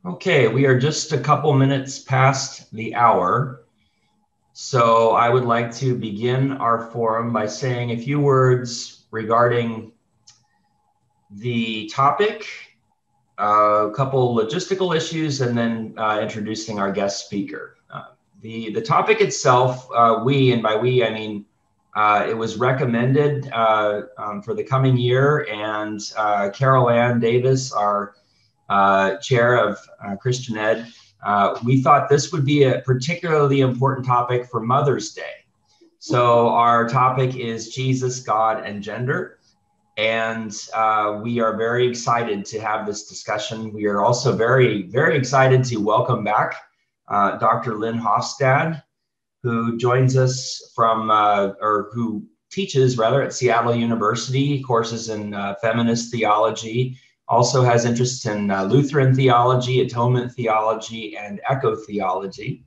Okay, we are just a couple minutes past the hour. So I would like to begin our forum by saying a few words regarding the topic, a couple logistical issues, and then introducing our guest speaker. The topic itself, and by we, I mean it was recommended for the coming year, and Carol Ann Davis, our chair of Christian Ed, we thought this would be a particularly important topic for Mother's Day. So our topic is Jesus, God, and Gender. And we are very excited to have this discussion. We are also very, very excited to welcome back Dr. Lynn Hofstad, who joins us from, or who teaches rather at Seattle University, courses in feminist theology, also has interests in Lutheran theology, atonement theology, and eco theology,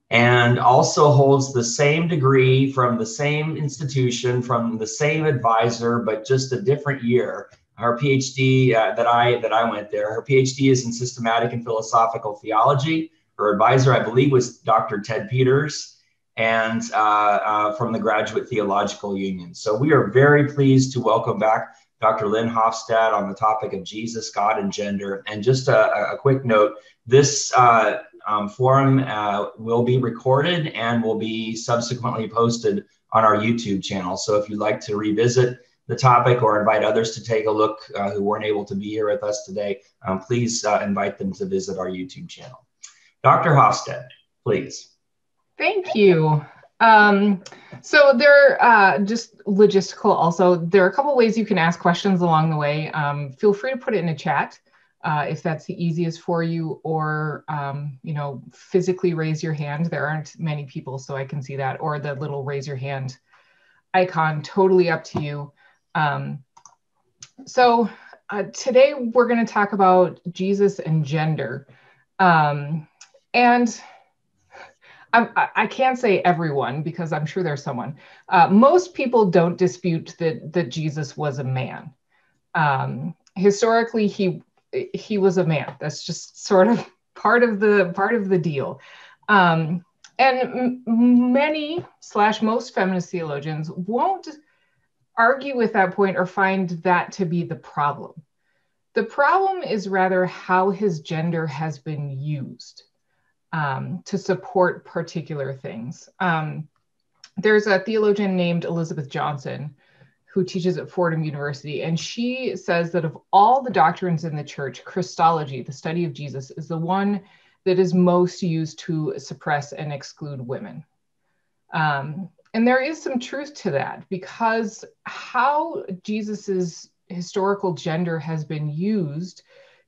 and also holds the same degree from the same institution, from the same advisor, but just a different year. Her PhD that I went there, her PhD is in systematic and philosophical theology. Her advisor, I believe, was Dr. Ted Peters, and from the Graduate Theological Union. So we are very pleased to welcome back Dr. Lynn Hofstad on the topic of Jesus, God, and Gender. And just a quick note, this forum will be recorded and will be subsequently posted on our YouTube channel. So if you'd like to revisit the topic or invite others to take a look who weren't able to be here with us today, please invite them to visit our YouTube channel. Dr. Hofstad, please. Thank you. So there, just logistical also, there are a couple ways you can ask questions along the way. Feel free to put it in a chat if that's the easiest for you, or, physically raise your hand. There aren't many people, so I can see that, or the little raise your hand icon, totally up to you. Today we're going to talk about Jesus and gender. And I can't say everyone, because I'm sure there's someone. Most people don't dispute that Jesus was a man. Historically, he was a man. That's just sort of part of the deal. And most feminist theologians won't argue with that point or find that to be the problem. The problem is rather how his gender has been used to support particular things. There's a theologian named Elizabeth Johnson who teaches at Fordham University, and she says that of all the doctrines in the church, Christology, the study of Jesus, is the one that is most used to suppress and exclude women. And there is some truth to that, because how Jesus's historical gender has been used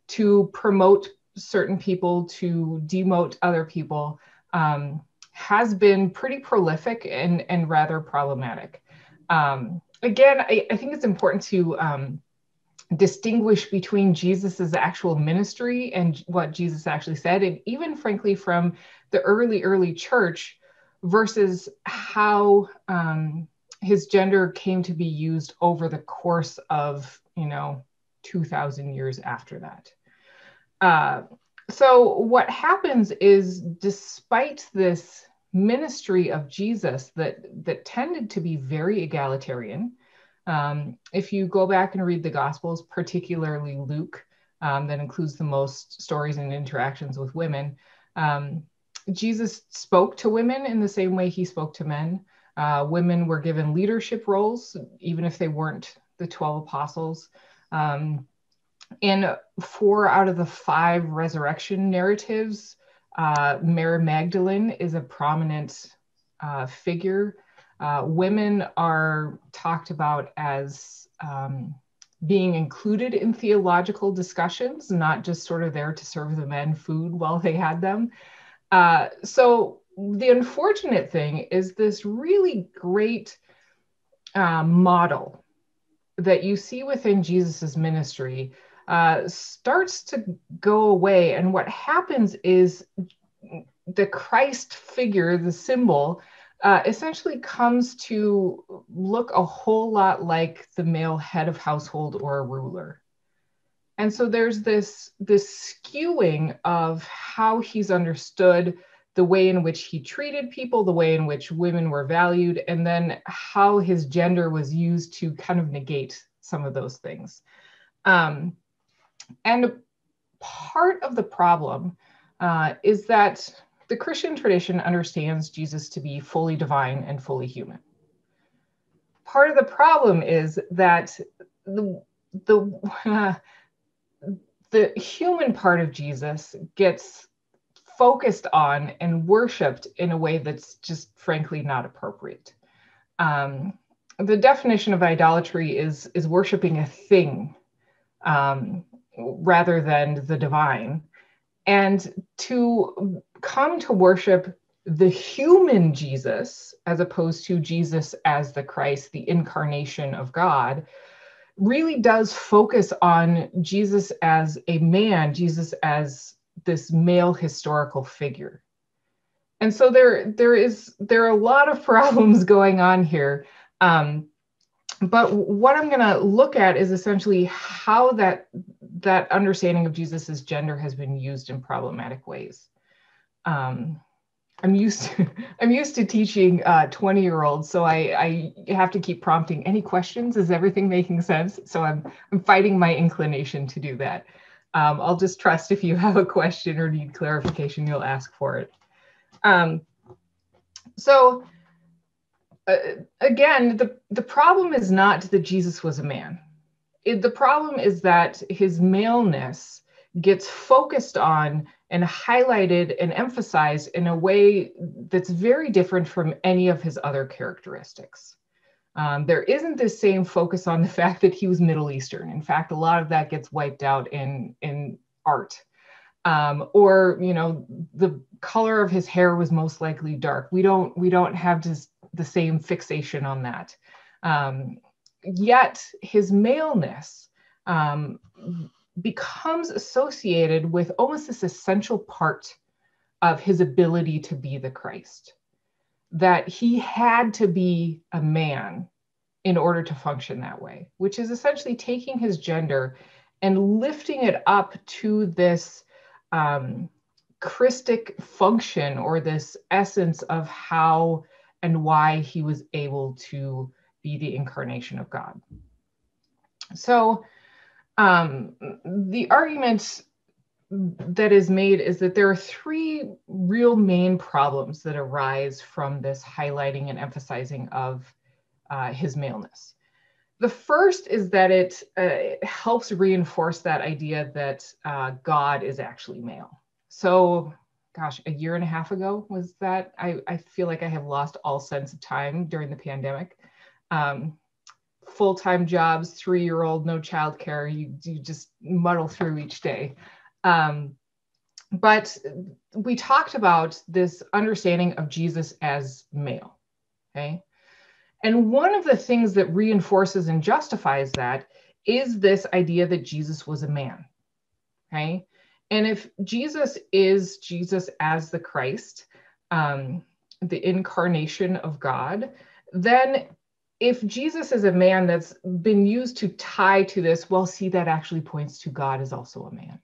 to promote certain people, to demote other people, has been pretty prolific and rather problematic. Again, I think it's important to distinguish between Jesus's actual ministry and what Jesus actually said, and even frankly from the early church, versus how his gender came to be used over the course of 2,000 years after that. So what happens is, despite this ministry of Jesus that tended to be very egalitarian, if you go back and read the Gospels, particularly Luke, that includes the most stories and interactions with women, Jesus spoke to women in the same way he spoke to men. Women were given leadership roles, even if they weren't the 12 apostles. In 4 out of the 5 resurrection narratives, Mary Magdalene is a prominent figure. Women are talked about as being included in theological discussions, not just sort of there to serve the men food while they had them. So the unfortunate thing is this really great model that you see within Jesus's ministry starts to go away. And what happens is the Christ figure, the symbol, essentially comes to look a whole lot like the male head of household or a ruler. And so there's this skewing of how he's understood, the way in which he treated people, the way in which women were valued, and then how his gender was used to kind of negate some of those things. And part of the problem is that the Christian tradition understands Jesus to be fully divine and fully human. Part of the problem is that the human part of Jesus gets focused on and worshipped in a way that's just frankly not appropriate. The definition of idolatry is worshiping a thing rather than the divine. And to come to worship the human Jesus, as opposed to Jesus as the Christ, the incarnation of God, really does focus on Jesus as a man, Jesus as this male historical figure. And so there are a lot of problems going on here. But what I'm going to look at is essentially how that understanding of Jesus's gender has been used in problematic ways. I'm used to teaching 20-year-olds, so I have to keep prompting any questions. Is everything making sense? So I'm fighting my inclination to do that. I'll just trust if you have a question or need clarification, you'll ask for it. Again, the problem is not that Jesus was a man. The problem is that his maleness gets focused on and highlighted and emphasized in a way that's very different from any of his other characteristics. There isn't this same focus on the fact that he was Middle Eastern. In fact, a lot of that gets wiped out in art. Or, you know, the color of his hair was most likely dark. We don't have just the same fixation on that. Yet his maleness becomes associated with almost this essential part of his ability to be the Christ, that he had to be a man in order to function that way, which is essentially taking his gender and lifting it up to this Christic function, or this essence of how and why he was able to be the incarnation of God. So the argument that is made is that there are three real main problems that arise from this highlighting and emphasizing of his maleness. The first is that it helps reinforce that idea that God is actually male. So, gosh, a year and a half ago was that? I feel like I have lost all sense of time during the pandemic. Full-time jobs, 3-year-old, no childcare, you just muddle through each day. But we talked about this understanding of Jesus as male, okay? And one of the things that reinforces and justifies that is this idea that Jesus was a man, okay? And if Jesus is Jesus as the Christ, the incarnation of God, then if Jesus is a man that's been used to tie to this, well, see, that actually points to God as also a man.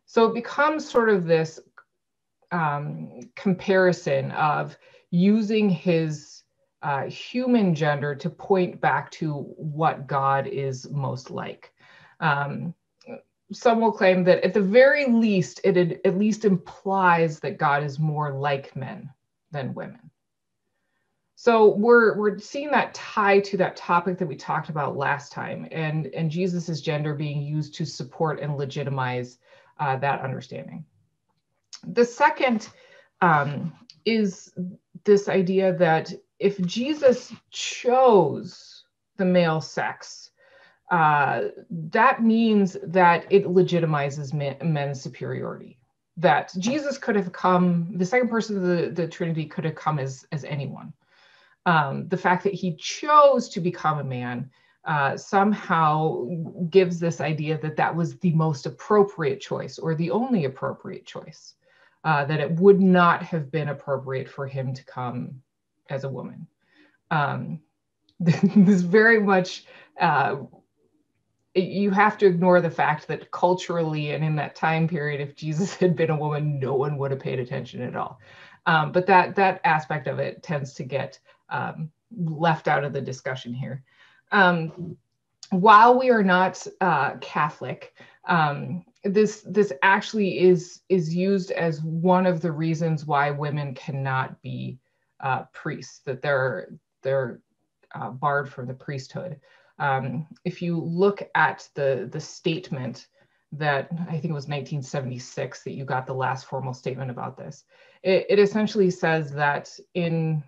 So it becomes sort of this comparison of using his human gender to point back to what God is most like. Some will claim that at the very least, it at least implies that God is more like men than women. So we're seeing that tie to that topic that we talked about last time, and Jesus's gender being used to support and legitimize that understanding. The second is this idea that if Jesus chose the male sex, that means that it legitimizes men's superiority. That Jesus could have come, the second person of the Trinity could have come as anyone. The fact that he chose to become a man somehow gives this idea that that was the most appropriate choice, or the only appropriate choice, that it would not have been appropriate for him to come as a woman. This very much you have to ignore the fact that culturally and in that time period, if Jesus had been a woman, no one would have paid attention at all. But that aspect of it tends to get left out of the discussion here. While we are not Catholic, this actually is used as one of the reasons why women cannot be priests, that they're barred from the priesthood. If you look at the statement that I think it was 1976 that you got the last formal statement about this, it essentially says that in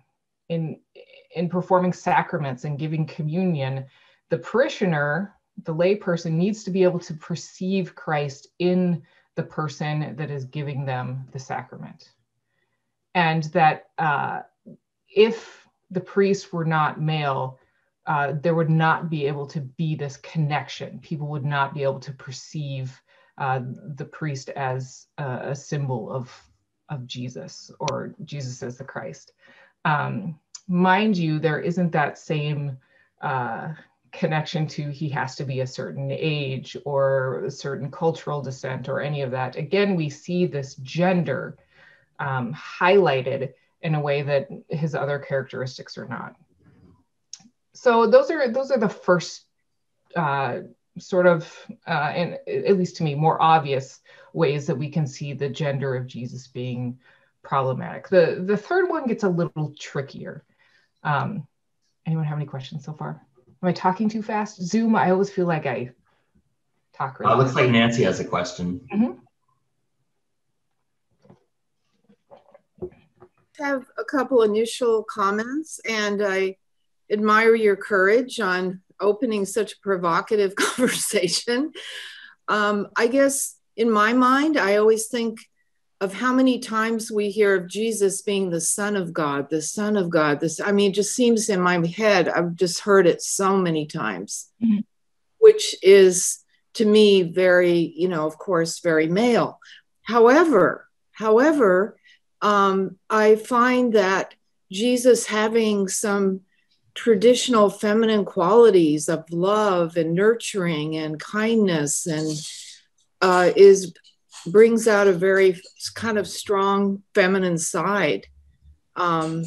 performing sacraments and giving communion, the parishioner, the layperson, needs to be able to perceive Christ in the person that is giving them the sacrament. And that if the priest were not male, there would not be able to be this connection. People would not be able to perceive the priest as a symbol of Jesus, or Jesus as the Christ. Mind you, there isn't that same connection to he has to be a certain age or a certain cultural descent or any of that. Again, we see this gender highlighted in a way that his other characteristics are not. So those are the first sort of, and at least to me, more obvious ways that we can see the gender of Jesus being problematic. The third one gets a little trickier. Anyone have any questions so far? Am I talking too fast? Zoom, I always feel like I talk really looks like Nancy has a question. Mm-hmm. I have a couple initial comments, and I admire your courage on opening such a provocative conversation. I guess in my mind, I always think of how many times we hear of Jesus being the Son of God, the Son of God. I mean, it just seems in my head, I've just heard it so many times, mm-hmm. which is to me very, of course, very male. However, I find that Jesus having some traditional feminine qualities of love and nurturing and kindness, and brings out a very kind of strong feminine side. I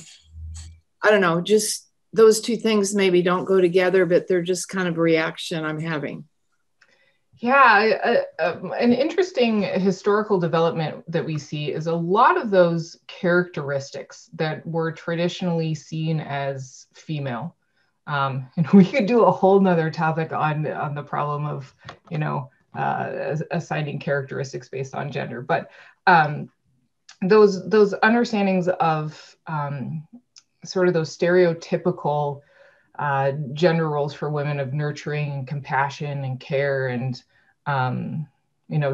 don't know, just those two things maybe don't go together, but they're just kind of a reaction I'm having. Yeah, an interesting historical development that we see is a lot of those characteristics that were traditionally seen as female. And we could do a whole nother topic on the problem of, assigning characteristics based on gender. But those understandings of sort of those stereotypical gender roles for women of nurturing and compassion and care and,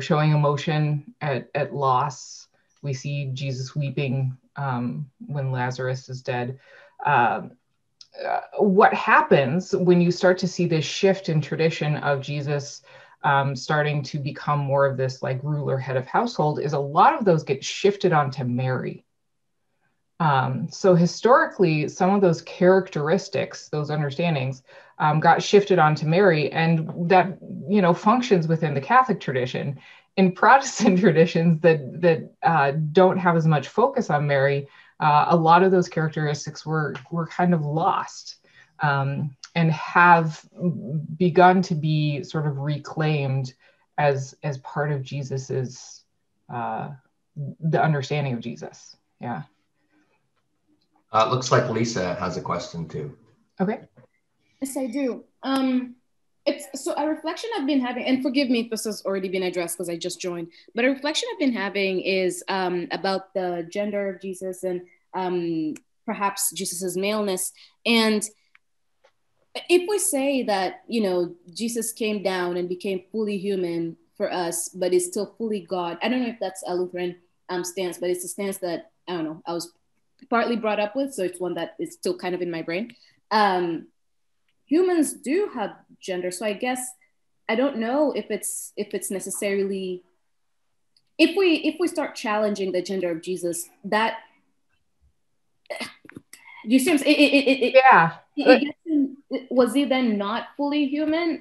showing emotion at loss. We see Jesus weeping when Lazarus is dead. What happens when you start to see this shift in tradition of Jesus starting to become more of this like ruler, head of household, is a lot of those get shifted onto Mary. So historically, some of those characteristics, those understandings, got shifted onto Mary, and that functions within the Catholic tradition. In Protestant traditions that don't have as much focus on Mary, a lot of those characteristics were kind of lost, and have begun to be sort of reclaimed as part of Jesus's the understanding of Jesus. Yeah. It looks like Lisa has a question too. Okay. Yes, I do. It's so a reflection I've been having, and forgive me if this has already been addressed because I just joined, but a reflection I've been having is about the gender of Jesus and perhaps Jesus's maleness. And if we say that, Jesus came down and became fully human for us, but is still fully God, I don't know if that's a Lutheran stance, but it's a stance that, I don't know, I was partly brought up with, so it's one that is still kind of in my brain. Humans do have gender, so I guess I don't know if it's necessarily, if we start challenging the gender of Jesus, that you see, yeah. Was he then not fully human?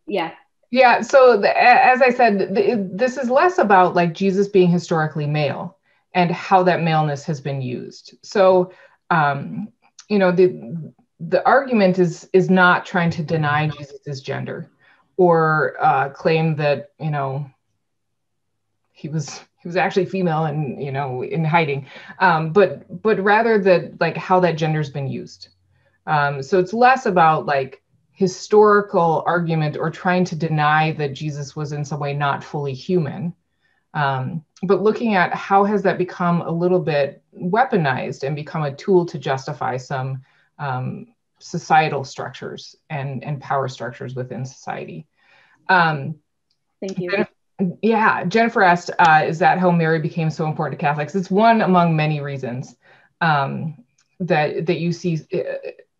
Yeah. Yeah, so as I said, this is less about like Jesus being historically male and how that maleness has been used. So, you know, the argument is not trying to deny Jesus's gender or claim that, you know, he was actually female and, you know, in hiding, but rather that like how that gender's been used. So it's less about like historical argument or trying to deny that Jesus was in some way not fully human, but looking at how has that become a little bit weaponized and become a tool to justify some societal structures and power structures within society. Thank you. Yeah, Jennifer asked, is that how Mary became so important to Catholics? It's one among many reasons that you see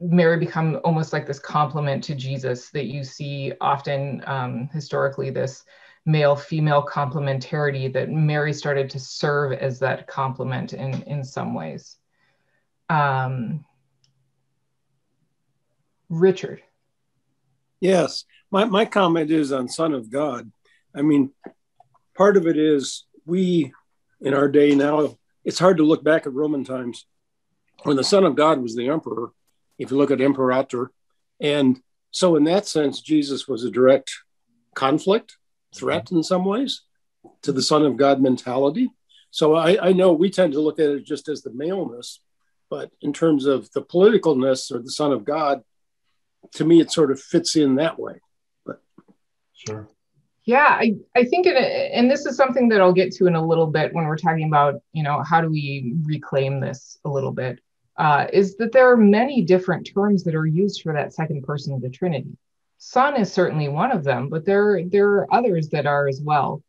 Mary become almost like this complement to Jesus, that you see often historically this male-female complementarity, that Mary started to serve as that complement in some ways. Richard. Yes, my comment is on Son of God. I mean, part of it is we, in our day now, it's hard to look back at Roman times when the Son of God was the emperor, if you look at Imperator. And so in that sense, Jesus was a direct conflict, threat in some ways to the Son of God mentality. So I know we tend to look at it just as the maleness, but in terms of the politicalness or the Son of God, to me, it sort of fits in that way. But sure. Yeah, I think and this is something that I'll get to in a little bit when we're talking about, you know, how do we reclaim this a little bit, is that there are many different terms that are used for that second person of the Trinity. Son is certainly one of them, but there are others that are as well.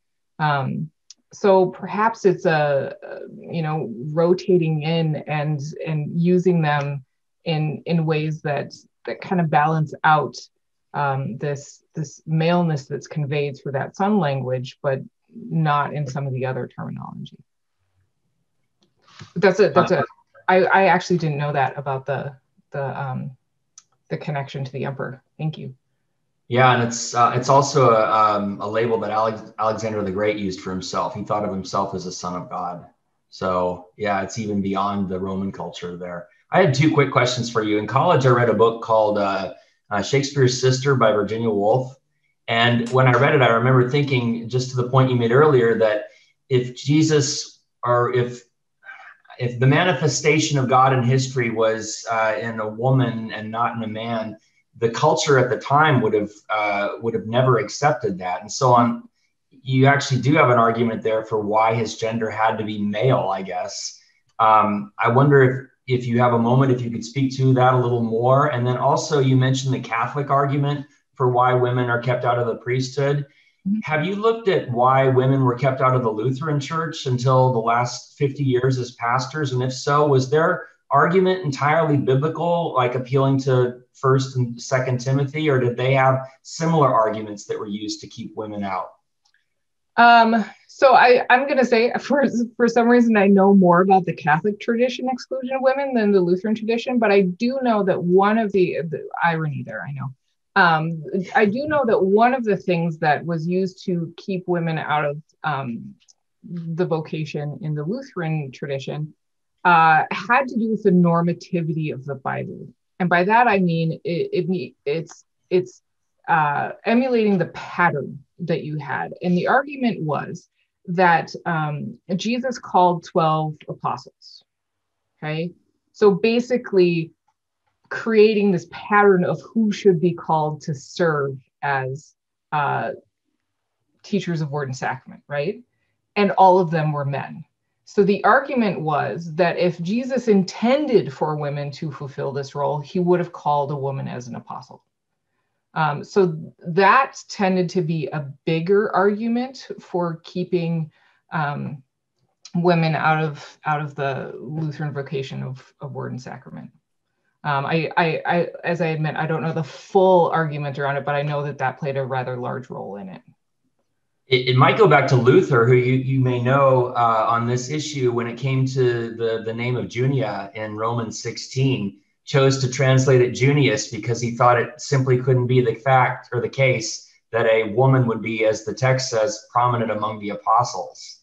So perhaps it's you know, rotating in and using them in ways that kind of balance out this maleness that's conveyed through that son language, but not in some of the other terminology. I actually didn't know that about the connection to the emperor. Thank you. Yeah, and it's also a label that Alexander the Great used for himself. He thought of himself as a son of God. So yeah, it's even beyond the Roman culture there. I had two quick questions for you. In college, I read a book called Shakespeare's Sister by Virginia Woolf. And when I read it, I remember thinking, just to the point you made earlier, that if Jesus, or if the manifestation of God in history was in a woman and not in a man, the culture at the time would have never accepted that. And so on, you actually do have an argument there for why his gender had to be male, I guess. I wonder if you have a moment, if you could speak to that a little more. And then also you mentioned the Catholic argument for why women are kept out of the priesthood. Mm-hmm. Have you looked at why women were kept out of the Lutheran Church until the last 50 years as pastors? And if so, was their argument entirely biblical, like appealing to 1st and 2nd Timothy, or did they have similar arguments that were used to keep women out? So I'm going to say, for some reason, I know more about the Catholic tradition exclusion of women than the Lutheran tradition, but I do know that one of the irony there, I know. I do know that one of the things that was used to keep women out of the vocation in the Lutheran tradition had to do with the normativity of the Bible. And by that, I mean, it's emulating the pattern that you had. And the argument was that Jesus called 12 apostles, okay? So basically creating this pattern of who should be called to serve as teachers of word and sacrament, right? And all of them were men. So the argument was that if Jesus intended for women to fulfill this role, he would have called a woman as an apostle. So that tended to be a bigger argument for keeping women out of the Lutheran vocation of word and sacrament. I as I admit, I don't know the full argument around it, but I know that played a rather large role in it. It might go back to Luther, who you may know on this issue when it came to the name of Junia in Romans 16, chose to translate it Junius because he thought it simply couldn't be the fact or the case that a woman would be, as the text says, prominent among the apostles.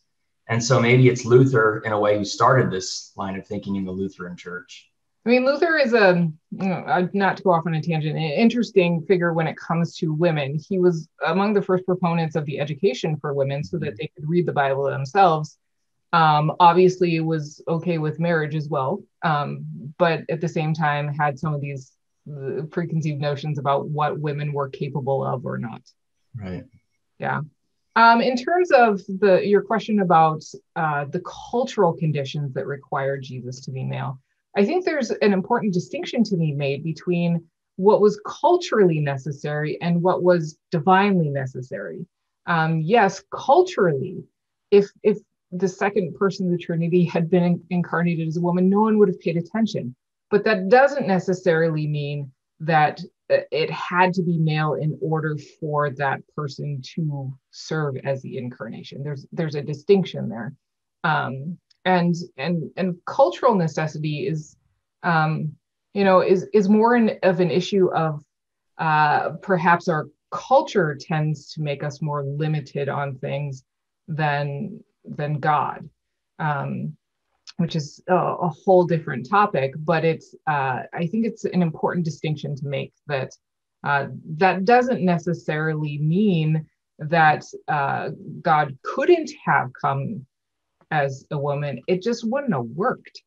And so maybe it's Luther, in a way, who started this line of thinking in the Lutheran Church. I mean, Luther is not to go off on a tangent, an interesting figure when it comes to women. He was among the first proponents of the education for women so that they could read the Bible themselves. Obviously, it was okay with marriage as well, but at the same time had some of these preconceived notions about what women were capable of or not. Right. Yeah. In terms of your question about the cultural conditions that require Jesus to be male, I think there's an important distinction to be made between what was culturally necessary and what was divinely necessary. Yes, culturally, if the second person of the Trinity had been incarnated as a woman, no one would have paid attention. But that doesn't necessarily mean that it had to be male in order for that person to serve as the incarnation. There's a distinction there. And cultural necessity is more of an issue of perhaps our culture tends to make us more limited on things than God, which is a whole different topic. But it's I think it's an important distinction to make, that that doesn't necessarily mean that God couldn't have come as a woman. It just wouldn't have worked.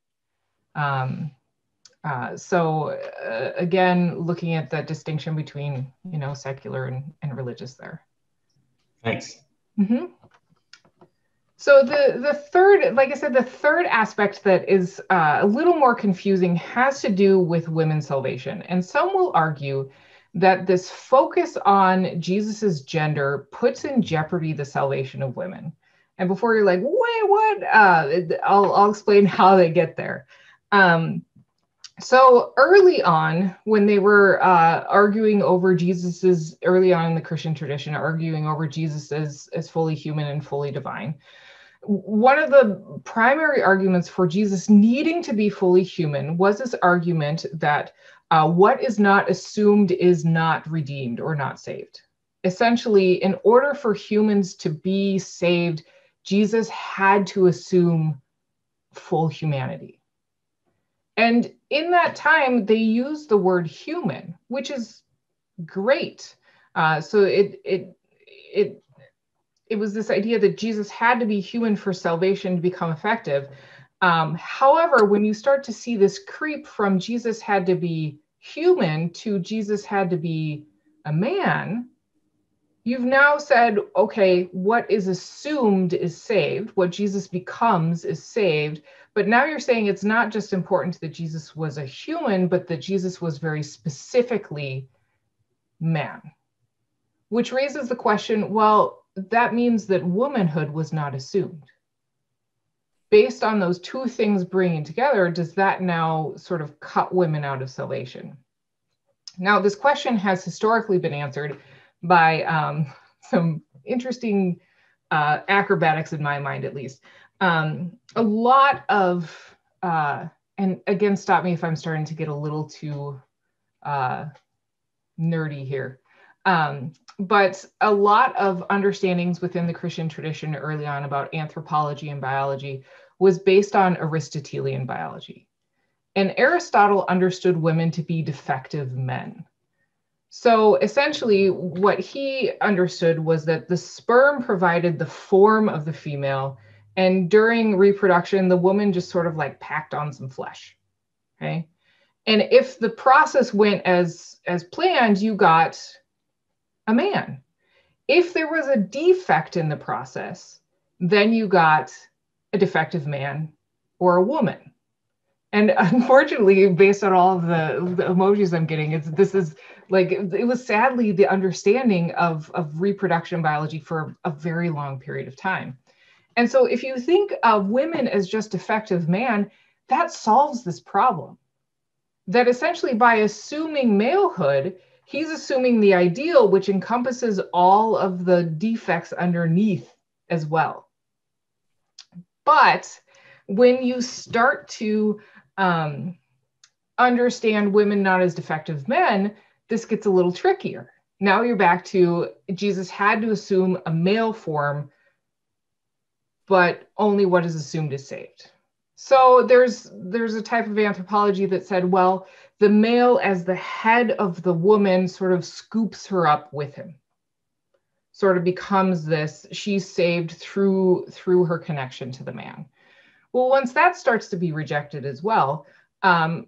So again, looking at the distinction between, secular and religious there. Thanks. Mm-hmm. So the third, like I said, the third aspect that is a little more confusing has to do with women's salvation. And some will argue that this focus on Jesus's gender puts in jeopardy the salvation of women. And before you're like, wait, what? I'll explain how they get there. So early on, when they were arguing over early on in the Christian tradition, arguing over Jesus as fully human and fully divine, one of the primary arguments for Jesus needing to be fully human was this argument that what is not assumed is not redeemed or not saved. Essentially, in order for humans to be saved, Jesus had to assume full humanity. And in that time, they used the word human, which is great. So it was this idea that Jesus had to be human for salvation to become effective. However, when you start to see this creep from Jesus had to be human to Jesus had to be a man, you've now said, okay, what is assumed is saved. What Jesus becomes is saved. But now you're saying it's not just important that Jesus was a human, but that Jesus was very specifically man, which raises the question, well, that means that womanhood was not assumed. Based on those two things bringing together, does that now sort of cut women out of salvation? Now, this question has historically been answered by some interesting acrobatics in my mind, at least. A lot of, and again, stop me if I'm starting to get a little too nerdy here. But a lot of understandings within the Christian tradition early on about anthropology and biology was based on Aristotelian biology. And Aristotle understood women to be defective men. So essentially what he understood was that the sperm provided the form of the female, and during reproduction, the woman just sort of like packed on some flesh, okay? And if the process went as planned, you got a man. If there was a defect in the process, then you got a defective man or a woman. And unfortunately, based on all of the emojis I'm getting, this is like, it was sadly the understanding of reproduction biology for a very long period of time. And so if you think of women as just defective man, that solves this problem. That essentially by assuming malehood, he's assuming the ideal, which encompasses all of the defects underneath as well. But when you start to understand women not as defective men, this gets a little trickier, Now you're back to Jesus had to assume a male form, but only what is assumed is saved. So there's a type of anthropology that said, well, the male as the head of the woman sort of scoops her up with him, sort of becomes this, she's saved through her connection to the man. Well, once that starts to be rejected as well,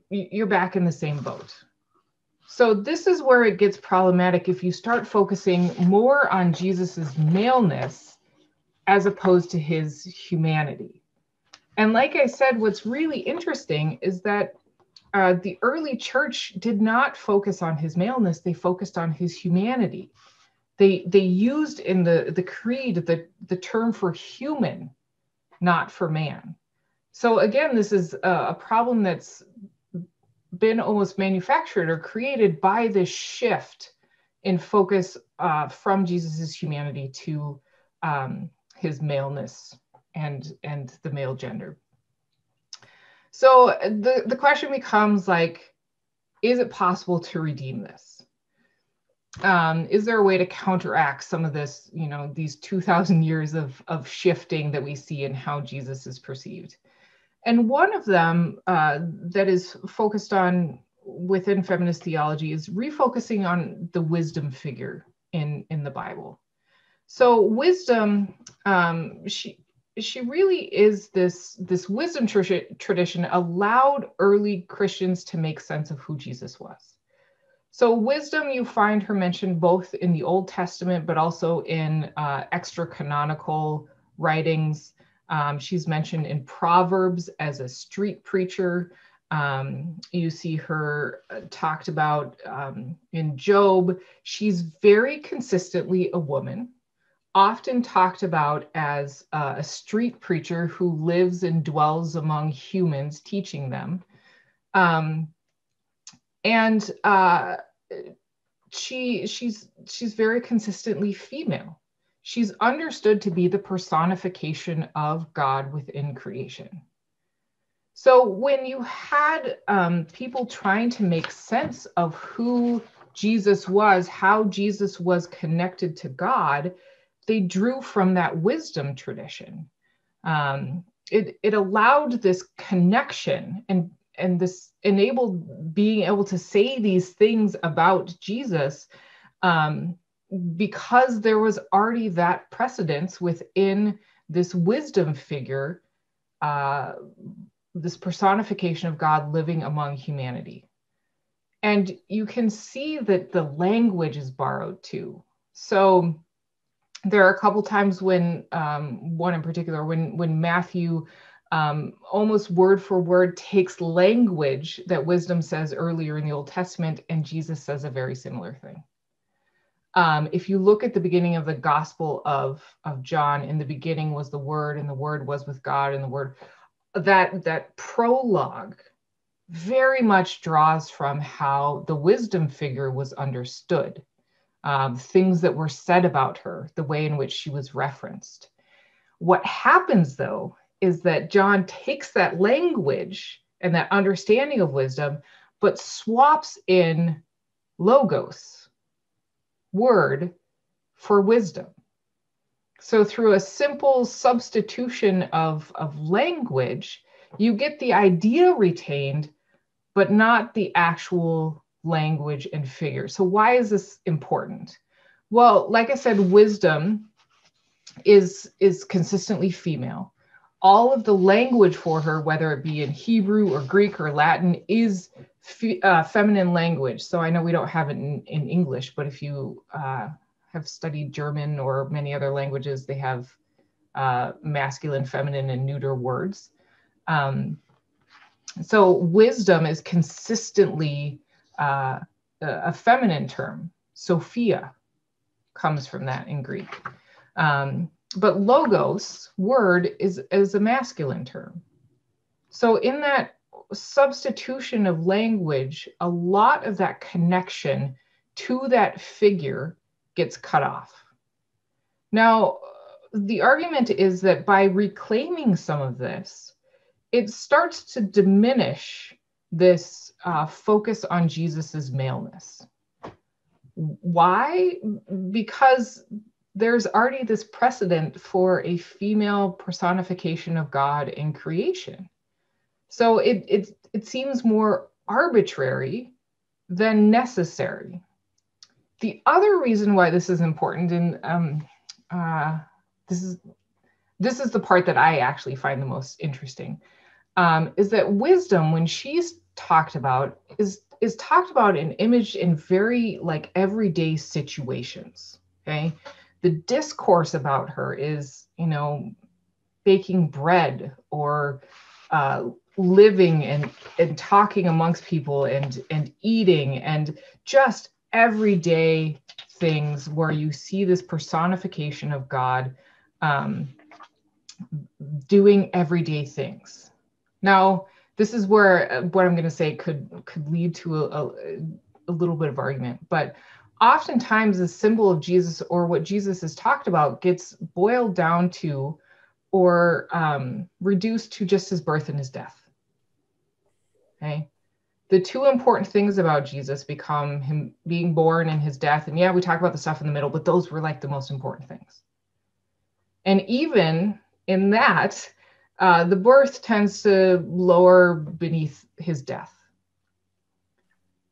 you're back in the same boat. So this is where it gets problematic if you start focusing more on Jesus's maleness as opposed to his humanity. And like I said, what's really interesting is that the early church did not focus on his maleness, they focused on his humanity. They used in the creed the term for human, not for man. So again, this is a problem that's been almost manufactured or created by this shift in focus from Jesus's humanity to his maleness and the male gender. So the question becomes like, is it possible to redeem this? Is there a way to counteract some of this, these 2,000 years of shifting that we see in how Jesus is perceived? And one of them that is focused on within feminist theology is refocusing on the wisdom figure in the Bible. So wisdom, she really is this wisdom tradition allowed early Christians to make sense of who Jesus was. So wisdom, you find her mentioned both in the Old Testament, but also in extra canonical writings. She's mentioned in Proverbs as a street preacher. You see her talked about in Job. She's very consistently a woman, often talked about as a street preacher who lives and dwells among humans, teaching them. She's very consistently female. She's understood to be the personification of God within creation. So when you had people trying to make sense of who Jesus was, how Jesus was connected to God, they drew from that wisdom tradition. It allowed this connection and this enabled being able to say these things about Jesus because there was already that precedence within this wisdom figure, this personification of God living among humanity. And you can see that the language is borrowed too. So there are a couple times when, one in particular, when Matthew almost word for word takes language that wisdom says earlier in the Old Testament, and Jesus says a very similar thing. If you look at the beginning of the Gospel of John, in the beginning was the Word, and the Word was with God, and the Word, that prologue very much draws from how the wisdom figure was understood, things that were said about her, the way in which she was referenced. What happens, though, is that John takes that language and that understanding of wisdom, but swaps in logos, word, for wisdom. So through a simple substitution of language, you get the idea retained, but not the actual language and figure. So why is this important? Well, like I said, wisdom is consistently female. All of the language for her, whether it be in Hebrew or Greek or Latin, is feminine language. So I know we don't have it in English, but if you have studied German or many other languages, they have masculine, feminine, and neuter words. So wisdom is consistently a feminine term. Sophia comes from that in Greek. But logos, word, is a masculine term. So in that substitution of language, a lot of that connection to that figure gets cut off. Now, the argument is that by reclaiming some of this, it starts to diminish this focus on Jesus's maleness. Why? Because there's already this precedent for a female personification of God in creation. So it seems more arbitrary than necessary. The other reason why this is important, and this is the part that I actually find the most interesting, is that wisdom, when she's talked about, is talked about and imaged in very like everyday situations. Okay, the discourse about her is, you know, baking bread or living and talking amongst people and eating, and just everyday things where you see this personification of God doing everyday things. Now, this is where what I'm going to say could lead to a little bit of argument, but oftentimes the symbol of Jesus, or what Jesus is talked about, gets boiled down to or reduced to just his birth and his death. Okay, the two important things about Jesus become him being born and his death, and yeah, we talk about the stuff in the middle, but those were like the most important things. And even in that, the birth tends to lower beneath his death.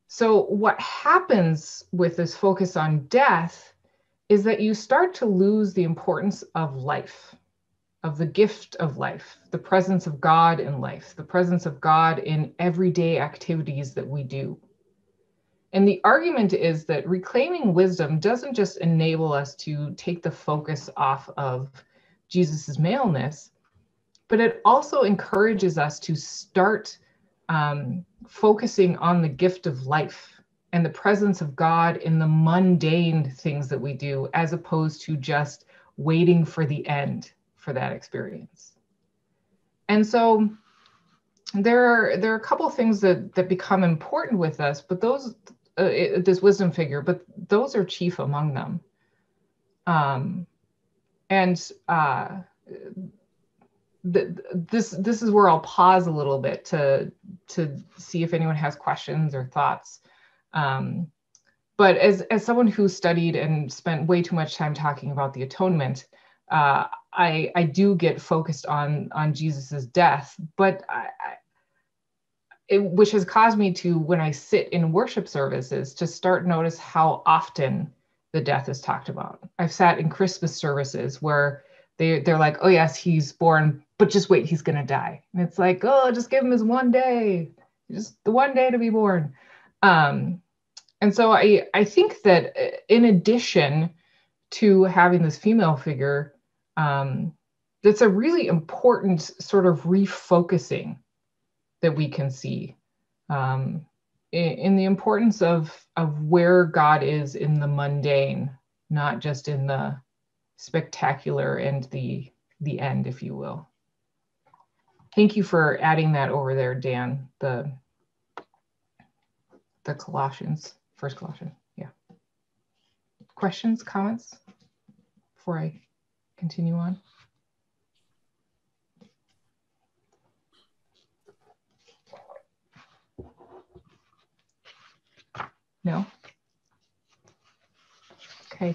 So what happens with this focus on death is that you start to lose the importance of life, of the gift of life, the presence of God in life, the presence of God in everyday activities that we do. And the argument is that reclaiming wisdom doesn't just enable us to take the focus off of Jesus's maleness, but it also encourages us to start focusing on the gift of life and the presence of God in the mundane things that we do, as opposed to just waiting for the end for that experience. And so there are a couple of things that become important with us, but those this wisdom figure, but those are chief among them. This is where I'll pause a little bit to see if anyone has questions or thoughts. But as someone who studied and spent way too much time talking about the atonement, I do get focused on Jesus's death, but which has caused me to, when I sit in worship services, to start notice how often the death is talked about. I've sat in Christmas services where they're like, oh yes, he's born, but just wait, he's gonna die. And it's like, oh, just give him his one day, just the one day to be born. And so I think that in addition to having this female figure, that's a really important sort of refocusing that we can see in the importance of where God is in the mundane, not just in the spectacular and the end, if you will. Thank you for adding that over there, Dan, the Colossians, First Colossians, yeah. Questions, comments before I continue on? No? Okay.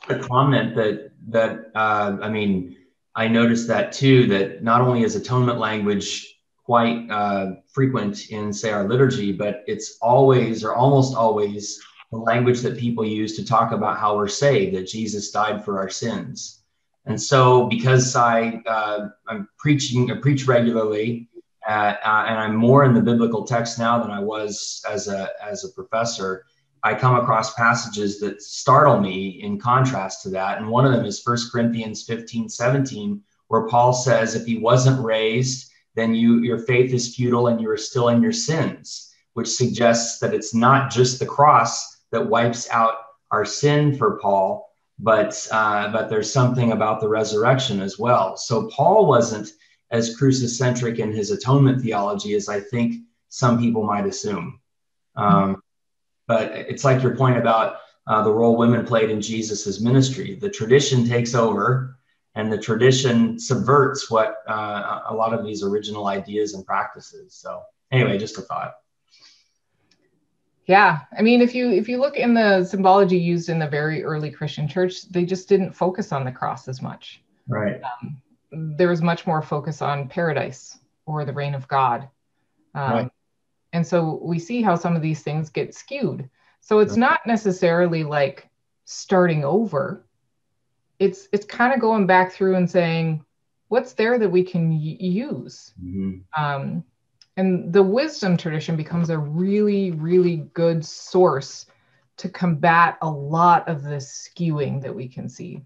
A comment that I mean, I noticed that too, that not only is atonement language quite frequent in, say, our liturgy, but it's always or almost always the language that people use to talk about how we're saved, that Jesus died for our sins. And so because I preach regularly, and I'm more in the biblical text now than I was as a professor, I come across passages that startle me in contrast to that. And one of them is 1 Corinthians 15:17, where Paul says, if he wasn't raised, then your faith is futile and you are still in your sins, which suggests that it's not just the cross that wipes out our sin for Paul, but there's something about the resurrection as well. So Paul wasn't as crucicentric in his atonement theology as I think some people might assume. But it's like your point about the role women played in Jesus's ministry. The tradition takes over, and the tradition subverts what a lot of these original ideas and practices. So anyway, just a thought. Yeah, I mean, if you look in the symbology used in the very early Christian church, they just didn't focus on the cross as much. Right. There was much more focus on paradise or the reign of God. Right. And so we see how some of these things get skewed. So it's not necessarily like starting over. It's kind of going back through and saying, what's there that we can use? Mm-hmm. And the wisdom tradition becomes a really, really good source to combat a lot of this skewing that we can see.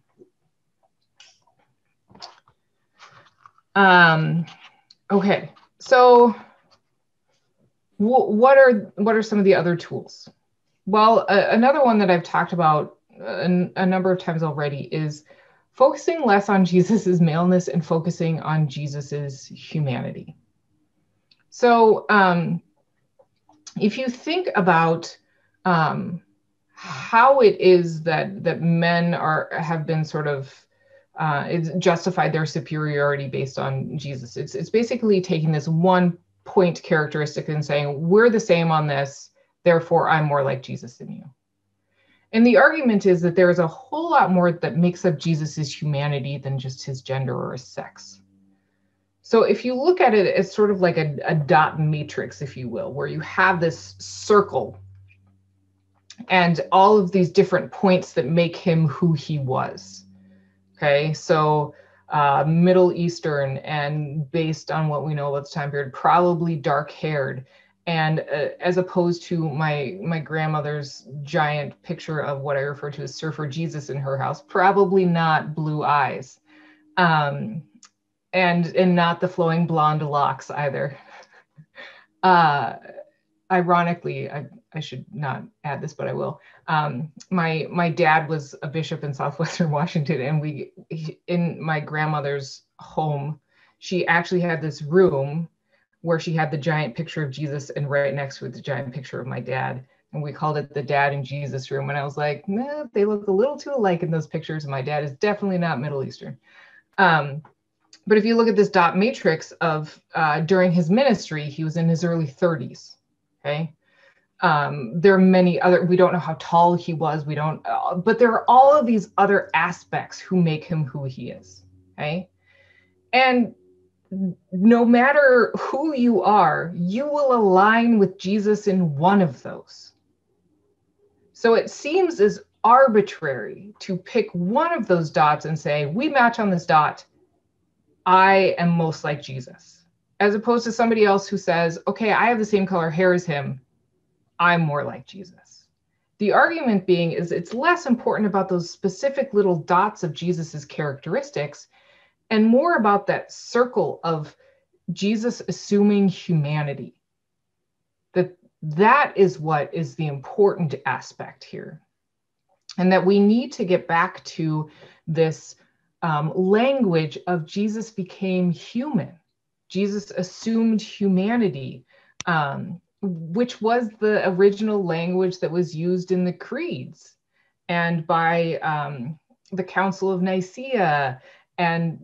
Okay, so what are some of the other tools? Well, another one that I've talked about a number of times already is focusing less on Jesus's maleness and focusing on Jesus's humanity. So if you think about how it is that men have been sort of it's justified their superiority based on Jesus. It's basically taking this one point characteristic and saying, we're the same on this, therefore I'm more like Jesus than you. And the argument is that there is a whole lot more that makes up Jesus's humanity than just his gender or his sex. So if you look at it as sort of like a dot matrix, if you will, where you have this circle and all of these different points that make him who he was. Okay, so Middle Eastern, and based on what we know about the time period, probably dark-haired, and as opposed to my grandmother's giant picture of what I refer to as Surfer Jesus in her house, probably not blue eyes, and not the flowing blonde locks either. Ironically, I should not add this, but I will. My dad was a bishop in Southwestern Washington, and in my grandmother's home, she actually had this room where she had the giant picture of Jesus, and right next to it, the giant picture of my dad. And we called it the Dad and Jesus room. And I was like, nah, they look a little too alike in those pictures. My dad is definitely not Middle Eastern. But if you look at this dot matrix of during his ministry, he was in his early 30s. Okay. There are many other, we don't know how tall he was. We don't, but there are all of these other aspects who make him who he is. Okay. And no matter who you are, you will align with Jesus in one of those. So it seems as arbitrary to pick one of those dots and say, we match on this dot, I am most like Jesus, as opposed to somebody else who says, okay, I have the same color hair as him, I'm more like Jesus. The argument being is it's less important about those specific little dots of Jesus's characteristics and more about that circle of Jesus assuming humanity. That is what is the important aspect here. And that we need to get back to this language of Jesus became human. Jesus assumed humanity, which was the original language that was used in the creeds and by the Council of Nicaea. And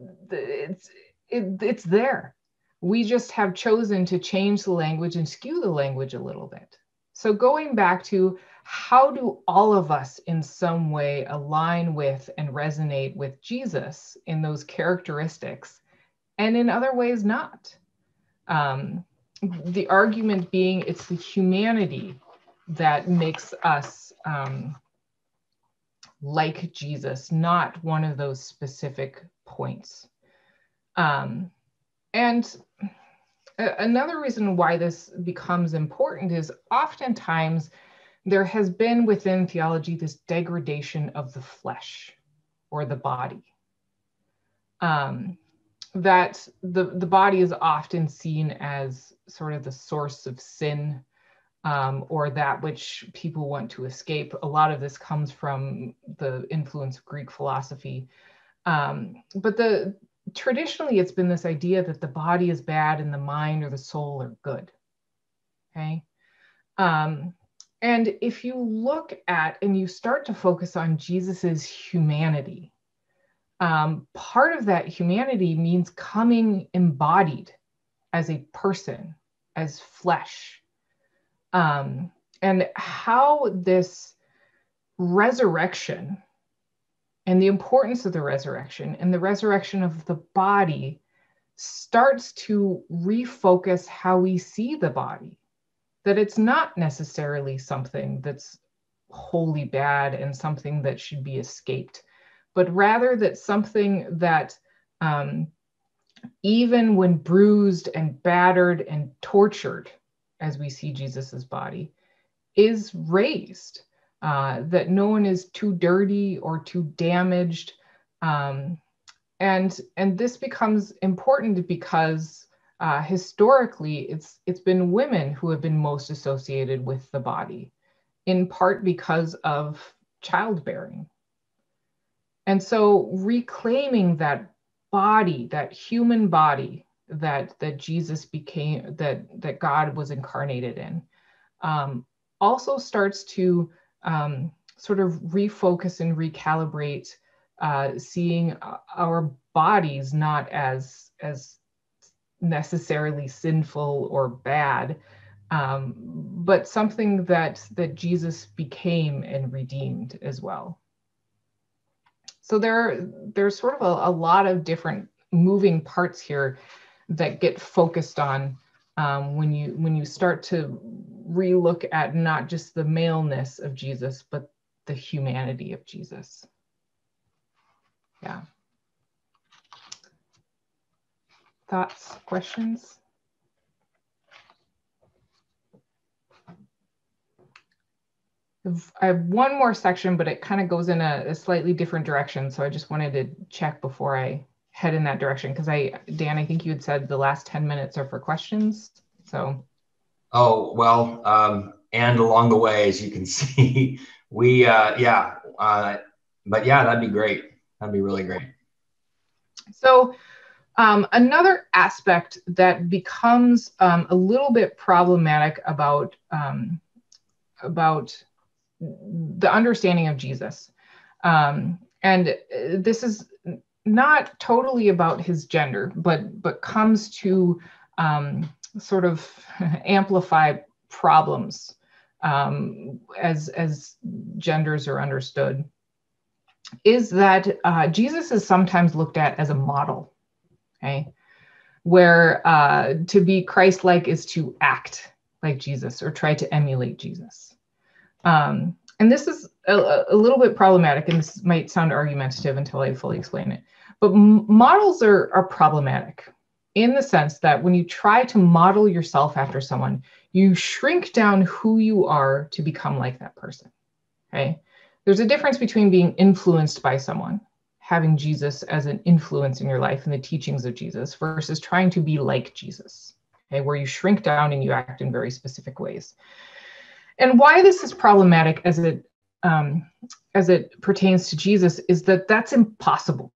it's there. We just have chosen to change the language and skew the language a little bit. So going back to how do all of us in some way align with and resonate with Jesus in those characteristics, and in other ways not? The argument being it's the humanity that makes us like Jesus, not one of those specific points. And another reason why this becomes important is oftentimes there has been within theology this degradation of the flesh or the body. That the body is often seen as sort of the source of sin, or that which people want to escape. A lot of this comes from the influence of Greek philosophy. But traditionally, it's been this idea that the body is bad and the mind or the soul are good. Okay. And if you look at and you start to focus on Jesus's humanity, part of that humanity means coming embodied as a person, as flesh. and how this resurrection and the importance of the resurrection and the resurrection of the body starts to refocus how we see the body, that it's not necessarily something that's wholly bad and something that should be escaped, but rather that something that even when bruised and battered and tortured, as we see Jesus's body, is raised, that no one is too dirty or too damaged. And this becomes important because historically it's been women who have been most associated with the body, in part because of childbearing. And so reclaiming that body, that human body that Jesus became, that God was incarnated in, also starts to sort of refocus and recalibrate, seeing our bodies not as necessarily sinful or bad, but something that Jesus became and redeemed as well. So there's sort of a lot of different moving parts here that get focused on when you start to relook at not just the maleness of Jesus, but the humanity of Jesus. Yeah. Thoughts, questions? I have one more section, but it kind of goes in a slightly different direction. So I just wanted to check before I head in that direction. Because Dan, I think you had said the last 10 minutes are for questions. So. Oh, well, and along the way, as you can see, we, but yeah, that'd be great. That'd be really great. So another aspect that becomes a little bit problematic about the understanding of Jesus. And this is not totally about his gender, but comes to sort of amplify problems as genders are understood, is that Jesus is sometimes looked at as a model, okay? Where to be Christ-like is to act like Jesus or try to emulate Jesus. And this is a little bit problematic, and this might sound argumentative until I fully explain it. But models are problematic in the sense that when you try to model yourself after someone, you shrink down who you are to become like that person, okay? There's a difference between being influenced by someone, having Jesus as an influence in your life and the teachings of Jesus, versus trying to be like Jesus, okay, where you shrink down and you act in very specific ways. And why this is problematic as it pertains to Jesus is that that's impossible.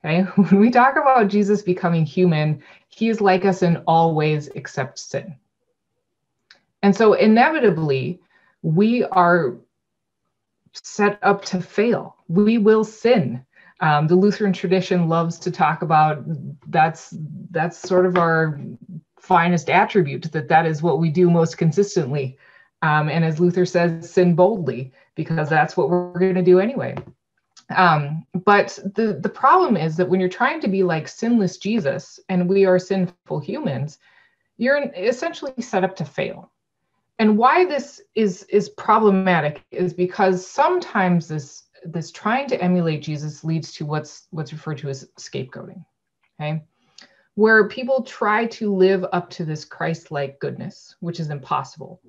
Okay, when we talk about Jesus becoming human, he is like us in all ways except sin. And so inevitably, we are set up to fail. We will sin. The Lutheran tradition loves to talk about that's sort of our finest attribute, that is what we do most consistently. And as Luther says, sin boldly, because that's what we're going to do anyway. But the problem is that when you're trying to be like sinless Jesus, and we are sinful humans, you're essentially set up to fail. And why this is problematic is because sometimes this trying to emulate Jesus leads to what's referred to as scapegoating, okay? Where people try to live up to this Christ-like goodness, which is impossible.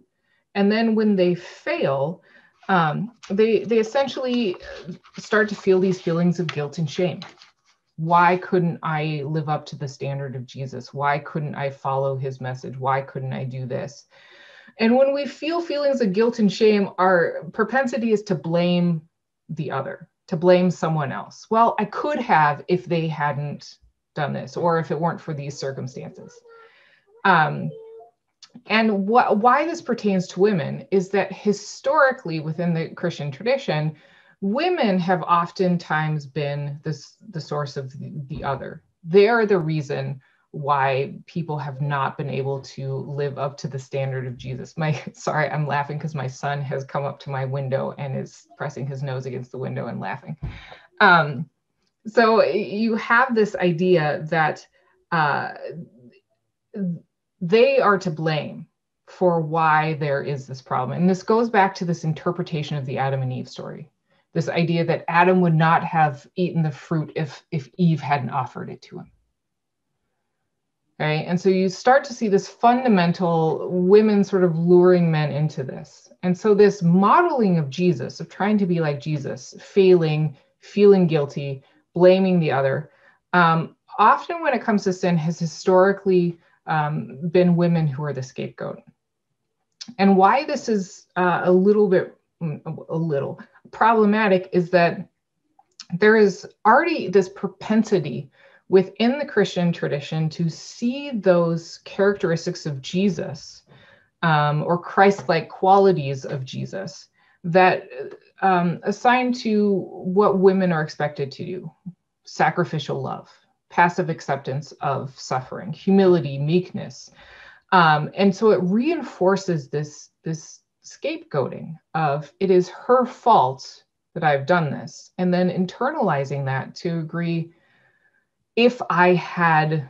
And then when they fail, they essentially start to feel these feelings of guilt and shame. Why couldn't I live up to the standard of Jesus? Why couldn't I follow his message? Why couldn't I do this? And when we feel feelings of guilt and shame, our propensity is to blame the other, to blame someone else. Well, I could have if they hadn't done this, or if it weren't for these circumstances. And why this pertains to women is that historically within the Christian tradition, women have oftentimes been the source of the other. They are the reason why people have not been able to live up to the standard of Jesus. Sorry, I'm laughing because my son has come up to my window and is pressing his nose against the window and laughing. So you have this idea that they are to blame for why there is this problem. And this goes back to this interpretation of the Adam and Eve story. This idea that Adam would not have eaten the fruit if Eve hadn't offered it to him. Right? And so you start to see this fundamental women sort of luring men into this. And so this modeling of Jesus, of trying to be like Jesus, failing, feeling guilty, blaming the other, often when it comes to sin has historically been women who are the scapegoat. And why this is a little problematic is that there is already this propensity within the Christian tradition to see those characteristics of Jesus or Christ-like qualities of Jesus that assign to what women are expected to do: sacrificial love, passive acceptance of suffering, humility, meekness. And so it reinforces this scapegoating of it is her fault that I've done this, and then internalizing that to agree, if I had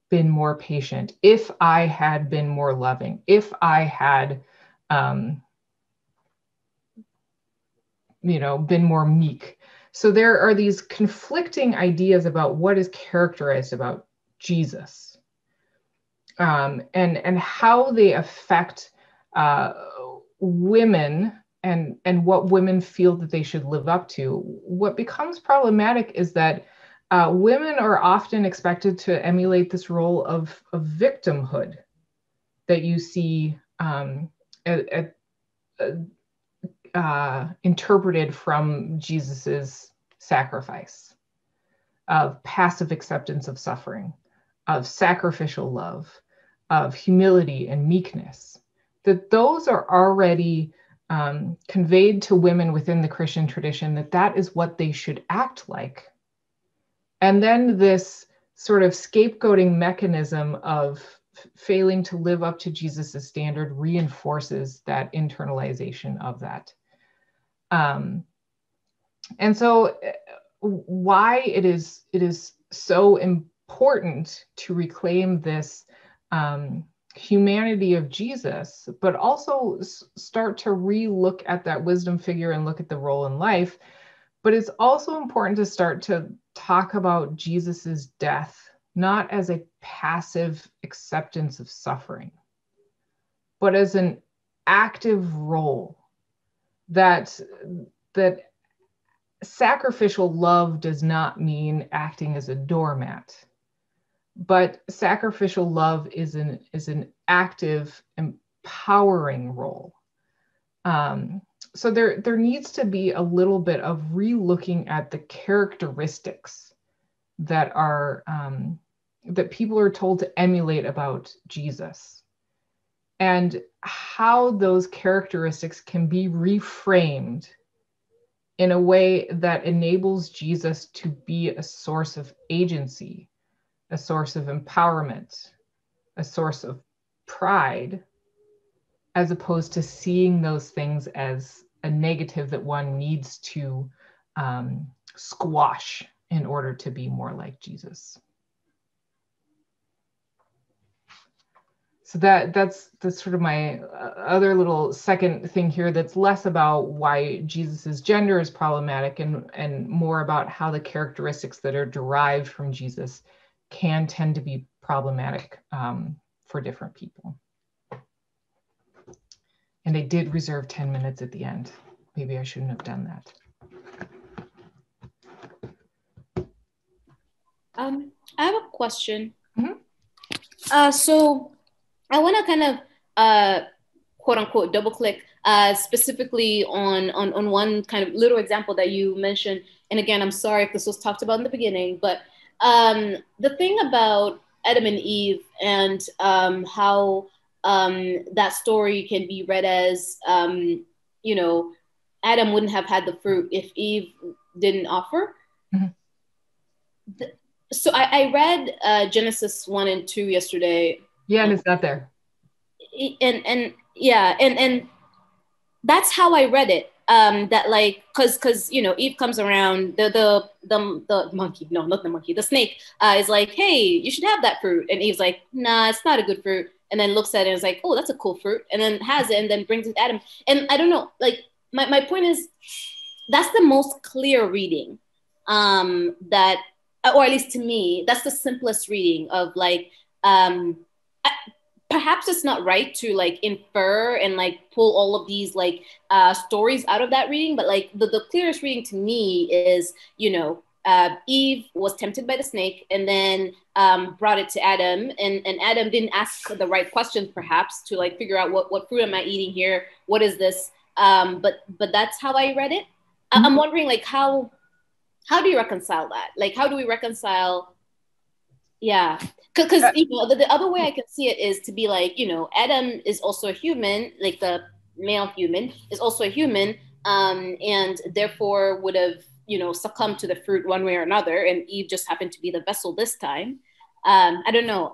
been more patient, if I had been more loving, if I had, been more meek. So there are these conflicting ideas about what is characterized about Jesus, and how they affect women and what women feel that they should live up to. What becomes problematic is that women are often expected to emulate this role of victimhood that you see interpreted from Jesus's sacrifice, of passive acceptance of suffering, of sacrificial love, of humility and meekness. That those are already conveyed to women within the Christian tradition, that is what they should act like. And then this sort of scapegoating mechanism of failing to live up to Jesus's standard reinforces that internalization of that. And so why it is so important to reclaim this humanity of Jesus, but also start to re-look at that wisdom figure and look at the role in life. But it's also important to start to talk about Jesus's death, not as a passive acceptance of suffering, but as an active role. That sacrificial love does not mean acting as a doormat, but sacrificial love is an active, empowering role. So there needs to be a little bit of re-looking at the characteristics that are that people are told to emulate about Jesus, and how those characteristics can be reframed in a way that enables Jesus to be a source of agency, a source of empowerment, a source of pride, as opposed to seeing those things as a negative that one needs to squash in order to be more like Jesus. So that's sort of my other little second thing here, that's less about why Jesus's gender is problematic and more about how the characteristics that are derived from Jesus can tend to be problematic for different people. And I did reserve 10 minutes at the end. Maybe I shouldn't have done that. I have a question. Mm-hmm. So I want to kind of quote unquote double click specifically on one kind of little example that you mentioned. And again, I'm sorry if this was talked about in the beginning, but the thing about Adam and Eve and how that story can be read as, Adam wouldn't have had the fruit if Eve didn't offer. Mm-hmm. So I read Genesis 1 and 2 yesterday. Yeah, and it's not there. And yeah, and that's how I read it. That like, cause you know, Eve comes around, the monkey, no, not the monkey, the snake is like, hey, you should have that fruit. And Eve's like, nah, it's not a good fruit. And then looks at it and is like, oh, that's a cool fruit. And then has it and then brings it to Adam. And I don't know, like my point is, that's the most clear reading that, or at least to me, that's the simplest reading of like, perhaps it's not right to like infer and like pull all of these like stories out of that reading, but like the clearest reading to me is, you know, Eve was tempted by the snake and then brought it to Adam, and Adam didn't ask the right questions perhaps to like figure out what fruit am I eating here? What is this? But that's how I read it. Mm-hmm. I'm wondering like how do you reconcile that? Like how do we reconcile? Yeah, because you know the other way I can see it is to be like, you know, Adam is also a human, like the male human is also a human, and therefore would have, you know, succumbed to the fruit one way or another, and Eve just happened to be the vessel this time. I don't know.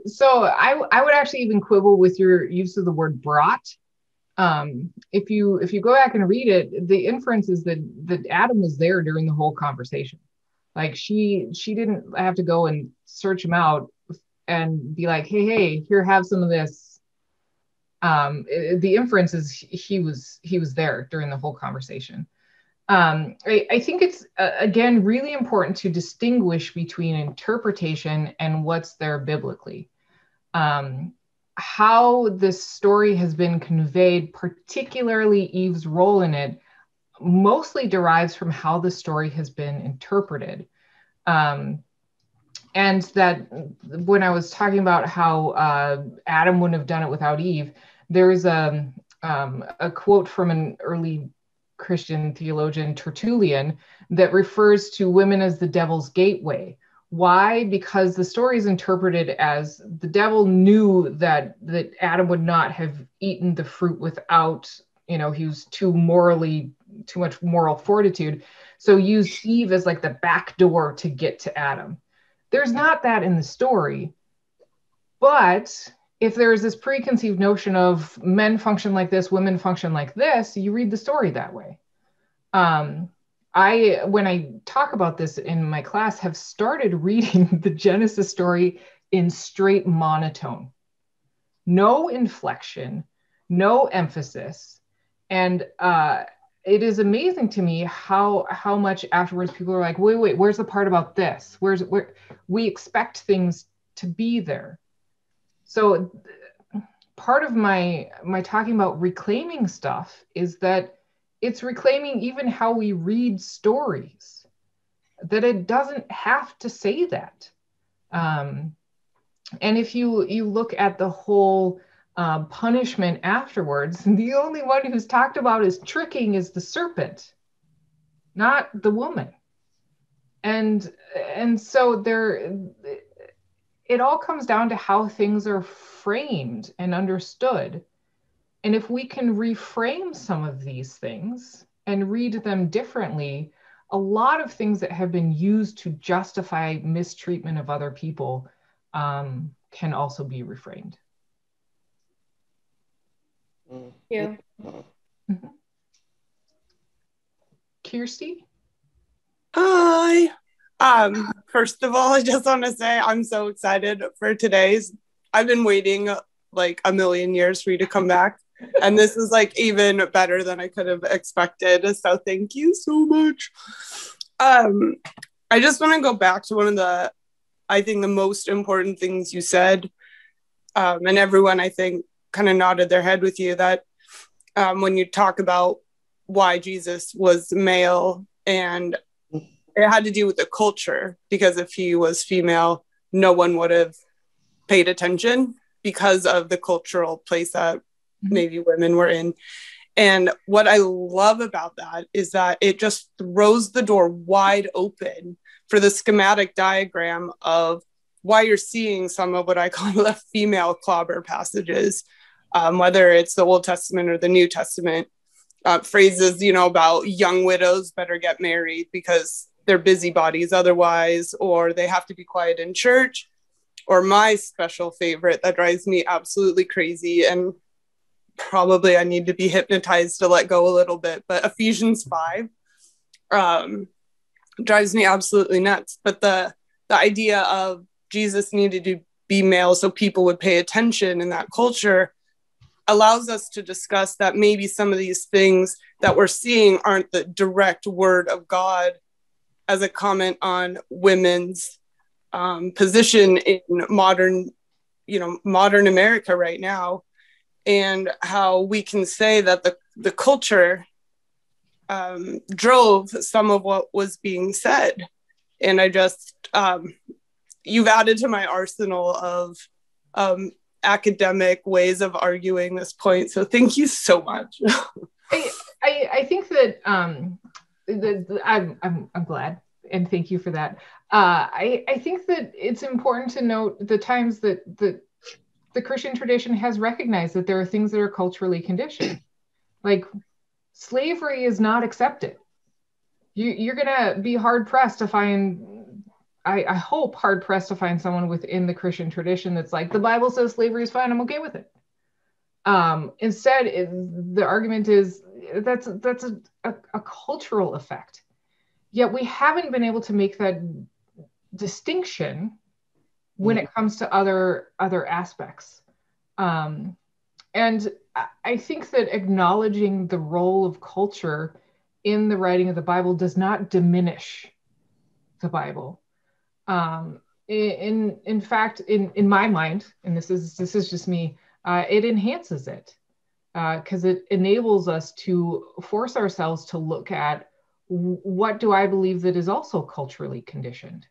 So I would actually even quibble with your use of the word brought. If you go back and read it, the inference is that Adam was there during the whole conversation. Like she didn't have to go and search him out and be like, hey, here, have some of this. The inference is he was there during the whole conversation. I think it's again really important to distinguish between interpretation and what's there biblically. How this story has been conveyed, particularly Eve's role in it, mostly derives from how the story has been interpreted. And that when I was talking about how Adam wouldn't have done it without Eve, there's a quote from an early Christian theologian, Tertullian, that refers to women as the devil's gateway. Why? Because the story is interpreted as the devil knew that Adam would not have eaten the fruit without, you know, he was too much moral fortitude. So used Eve as like the back door to get to Adam. There's not that in the story. But if there's this preconceived notion of men function like this, women function like this, you read the story that way. When I talk about this in my class, have started reading the Genesis story in straight monotone. No inflection, no emphasis. And it is amazing to me how much afterwards people are like, wait, where's the part about this? Where we expect things to be there. So part of my talking about reclaiming stuff is that it's reclaiming even how we read stories, that it doesn't have to say that. And if you look at the whole punishment afterwards, the only one who's talked about as tricking is the serpent, not the woman. And so it all comes down to how things are framed and understood. And if we can reframe some of these things and read them differently, a lot of things that have been used to justify mistreatment of other people can also be reframed. Yeah. Mm-hmm. Kirsty? Hi. First of all, I just want to say I'm so excited for today's. I've been waiting like a million years for you to come back. And this is like even better than I could have expected. So thank you so much. I just want to go back to one of the, I think the most important things you said. And everyone, I think, kind of nodded their head with you that when you talk about why Jesus was male, and it had to do with the culture, because if he was female, no one would have paid attention because of the cultural place that maybe women were in. And what I love about that is that it just throws the door wide open for the schematic diagram of why you're seeing some of what I call the female clobber passages, whether it's the Old Testament or the New Testament, phrases, you know, about young widows better get married because they're busybodies otherwise, or they have to be quiet in church. Or my special favorite that drives me absolutely crazy, and probably I need to be hypnotized to let go a little bit, but Ephesians 5 drives me absolutely nuts. But the idea of Jesus needed to be male so people would pay attention in that culture allows us to discuss that maybe some of these things that we're seeing aren't the direct word of God, as a comment on women's position in modern America right now, and how we can say that the culture drove some of what was being said. And I just, you've added to my arsenal of academic ways of arguing this point. So thank you so much. I think that I'm glad, and thank you for that. I think that it's important to note the times that the Christian tradition has recognized that there are things that are culturally conditioned. Like slavery is not accepted. You're gonna be hard pressed to find, I hope hard pressed to find someone within the Christian tradition that's like, the Bible says slavery is fine, I'm okay with it. Instead, the argument is that's a cultural effect. Yet we haven't been able to make that distinction when it comes to other aspects. And I think that acknowledging the role of culture in the writing of the Bible does not diminish the Bible. In fact, in my mind, and this is just me, it enhances it, because it enables us to force ourselves to look at what do I believe that is also culturally conditioned,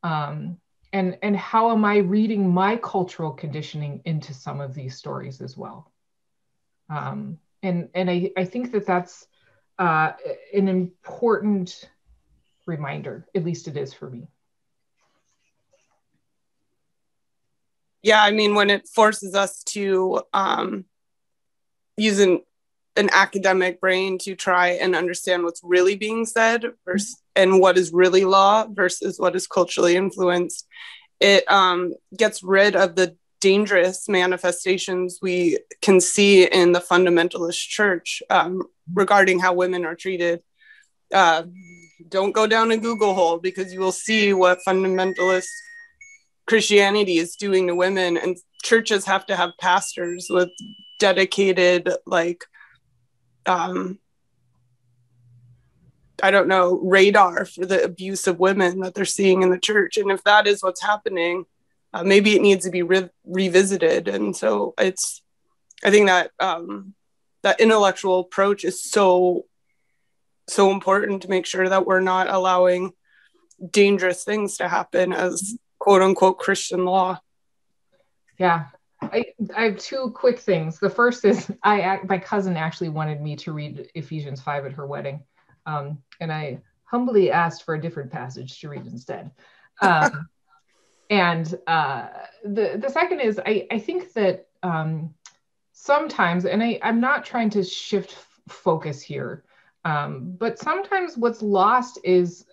and how am I reading my cultural conditioning into some of these stories as well. And I think that that's an important reminder, at least it is for me. Yeah, I mean, when it forces us to use an academic brain to try and understand what's really being said and what is really law versus what is culturally influenced, it gets rid of the dangerous manifestations we can see in the fundamentalist church regarding how women are treated. Don't go down a Google hole, because you will see what fundamentalist Christianity is doing to women, and churches have to have pastors with dedicated, like, radar for the abuse of women that they're seeing in the church. And if that is what's happening, maybe it needs to be revisited. And so I think that that intellectual approach is so important to make sure that we're not allowing dangerous things to happen as quote unquote Christian law. Yeah, I have two quick things. The first is my cousin actually wanted me to read Ephesians 5 at her wedding. And I humbly asked for a different passage to read instead. And the second is, I think that sometimes, and I'm not trying to shift focus here, but sometimes what's lost is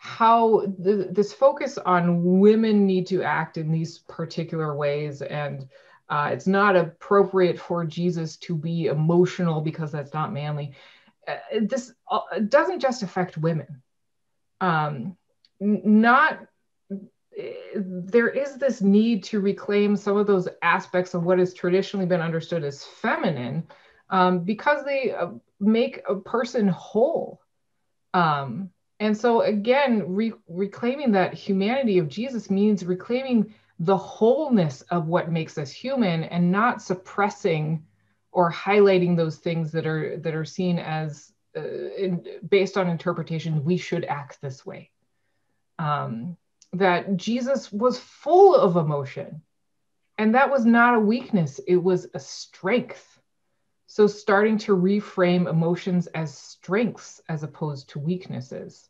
how this focus on women need to act in these particular ways, and it's not appropriate for Jesus to be emotional because that's not manly. This doesn't just affect women. There is this need to reclaim some of those aspects of what has traditionally been understood as feminine, because they make a person whole. And so again, reclaiming that humanity of Jesus means reclaiming the wholeness of what makes us human, and not suppressing or highlighting those things that are seen as based on interpretation, we should act this way. That Jesus was full of emotion, and that was not a weakness, it was a strength. So starting to reframe emotions as strengths as opposed to weaknesses.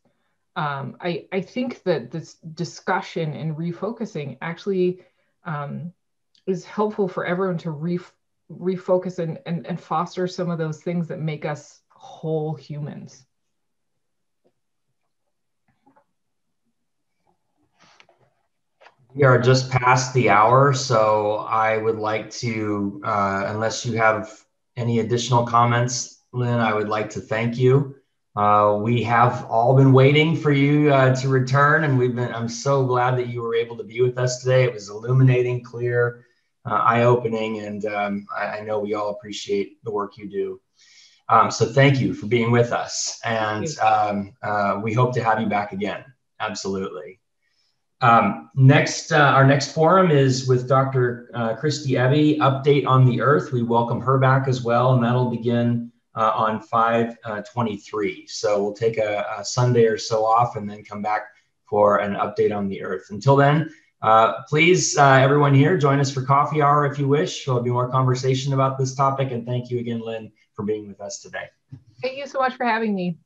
I think that this discussion and refocusing actually is helpful for everyone to refocus and foster some of those things that make us whole humans. We are just past the hour, so I would like to, unless you have any additional comments, Lynn, I would like to thank you. We have all been waiting for you to return, and I'm so glad that you were able to be with us today. It was illuminating, clear, eye-opening, and I know we all appreciate the work you do. So thank you for being with us, and we hope to have you back again. Absolutely. Our next forum is with Dr. Christy Ebby, Update on the Earth. We welcome her back as well, and that'll begin on 5/23. So we'll take a Sunday or so off and then come back for an update on the Earth. Until then, please, everyone here, join us for coffee hour if you wish. There'll be more conversation about this topic, and thank you again, Lynn, for being with us today. Thank you so much for having me.